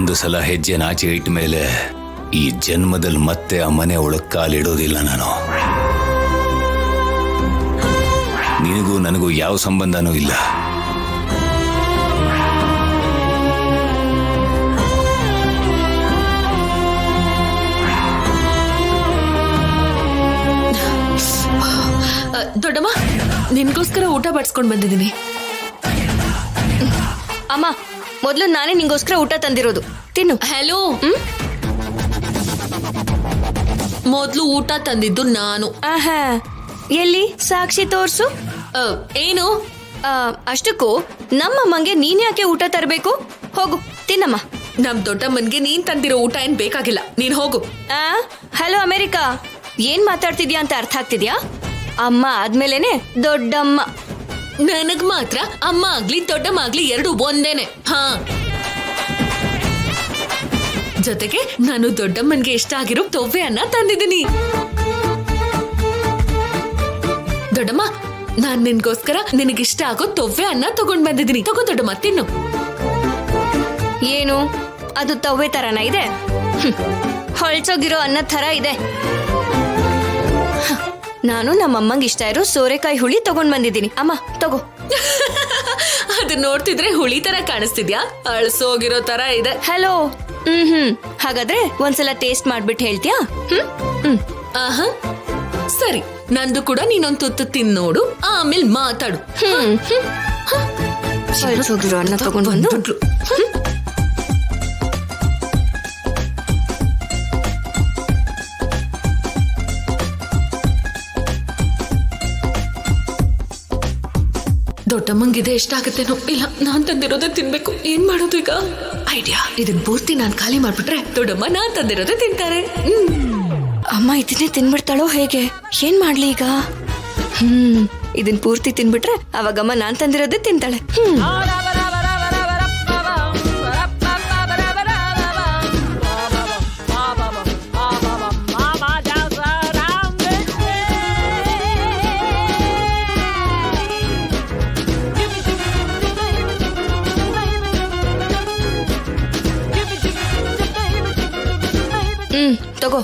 ಒಂದು ಸಲ ಹೆಜ್ಜೆ ನಾಚೆ ಇಟ್ಟ ಮೇಲೆ ಈ ಜನ್ಮದಲ್ಲಿ ಮತ್ತೆ ಆ ಮನೆ ಒಳಗ್ ಕಾಲಿಡೋದಿಲ್ಲ ನಾನು. ನಿನಗೂ ನನಗೂ ಯಾವ ಸಂಬಂಧನೂ ಇಲ್ಲ. ದೊಡ್ಡಮ್ಮ, ನಿನ್ಗೋಸ್ಕರ ಊಟ ಬಡ್ಸ್ಕೊಂಡ್ ಬಂದಿದ್ದೀನಿ. ಅಮ್ಮ, ಮೊದ್ಲು ನಾನೇ ನಿಂಗೋಸ್ಕರ ಊಟ ತಂದಿರೋದು, ತಿನ್ನು. ಹಲೋ, ಮೊದ್ಲು ಊಟ ತಂದಿದ್ದು ನಾನು. ಆಹಾ, ಎಲ್ಲಿ ಸಾಕ್ಷಿ ತೋರ್ಸು. ಏನು? ಅಷ್ಟಕ್ಕೂ ನಮ್ಮಮ್ಮಂಗೆ ನೀನ್ ಯಾಕೆ ಊಟ ತರಬೇಕು? ಹೋಗು ತಿನ್ನಮ್ಮ. ನಮ್ ದೊಡ್ಡಮ್ಮನ್ಗೆ ನೀನ್ ತಂದಿರೋ ಊಟ ಏನ್ ಬೇಕಾಗಿಲ್ಲ, ನೀನ್ ಹೋಗು. ಹಲೋ ಅಮೆರಿಕಾ, ಏನ್ ಮಾತಾಡ್ತಿದ್ಯಾ ಅಂತ ಅರ್ಥ ಆಗ್ತಿದ್ಯಾ? ಅಮ್ಮ ಆದ್ಮೇಲೆನೆ ದೊಡ್ಡಮ್ಮ. ನನಗ್ ಮಾತ್ರ ಅಮ್ಮ ಆಗ್ಲಿ ದೊಡ್ಡಮ್ಮ ಆಗ್ಲಿ ಎರಡು ಒಂದೇನೆ. ಹಾ, ಜೊತೆಗೆ ನಾನು ದೊಡ್ಡಮ್ಮನ್ಗೆ ಇಷ್ಟ ಆಗಿರೋ ತೊವ್ವೆ ಅನ್ನ ತಂದಿದ್ದೀನಿ. ದೊಡ್ಡಮ್ಮ, ನಾನ್ ನಿನ್ಗೋಸ್ಕರ ನಿನಗಿಷ್ಟ ಆಗೋ ತೊವ್ವೆ ಅನ್ನ ತಗೊಂಡ್ ಬಂದಿದ್ದೀನಿ. ತಗೋ ದೊಡ್ಡಮ್ಮ, ತಿನ್ನು. ಏನು ಅದು ತವ್ವೆ ತರನ ಇದೆ? ಹೊಳ್ಸೋಗಿರೋ ಅನ್ನ ತರ ಇದೆ. ನಾನು ನಮ್ಮಮ್ಮಂಗೆ ಇಷ್ಟ ಇರೋ ಸೋರೆಕಾಯಿ ಹುಳಿ ತಗೊಂಡ್ ಬಂದಿದ್ದೀನಿ. ಅಮ್ಮ ತಗೋ. ಅದು ನೋಡ್ತಿದ್ರೆ ಹುಳಿ ತರ ಕಾಣಿಸ್ತಿದ್ಯಾ? ಅಳ್ಸೋಗಿರೋ ತರ ಇದೆ. ಹಲೋ, ಹಾಗಾದ್ರೆ ಒಂದ್ಸಲ ಟೇಸ್ಟ್ ಮಾಡ್ಬಿಟ್ಟು ಹೇಳ್ತೀಯಾ? ಆಹಾ, ಸರಿ, ನಂದು ಕೂಡ ನೀನೊಂದ್ ತುತ್ತು ತಿನ್ ನೋಡು, ಆಮೇಲೆ ಮಾತಾಡು. ಹೊಳ್ಸೋಗಿರೋ ಅನ್ನ ತಗೊಂಡ್ ಬಂದು ದೊಡ್ಡಮ್ಮಂಗಿದೆ ಇಷ್ಟ ಆಗತ್ತೇನೋ. ಇಲ್ಲ, ನಾನ್ ತಂದಿರೋದೇ ತಿನ್ಬೇಕು. ಏನ್ ಮಾಡೋದು ಈಗ? ಐಡಿಯಾ, ಇದನ್ ಪೂರ್ತಿ ನಾನ್ ಖಾಲಿ ಮಾಡ್ಬಿಟ್ರೆ ದೊಡ್ಡಮ್ಮ ನಾನ್ ತಂದಿರೋದೇ ತಿಂತಾರೆ. ಅಮ್ಮ ಇದನ್ನೇ ತಿನ್ಬಿಡ್ತಾಳೋ ಹೇಗೆ? ಏನ್ ಮಾಡ್ಲಿ ಈಗ? ಇದನ್ ಪೂರ್ತಿ ತಿನ್ಬಿಟ್ರೆ ಅವಾಗಮ್ಮ ನಾನ್ ತಂದಿರೋದೇ ತಿಂತಾಳೆ. ತಗೋ.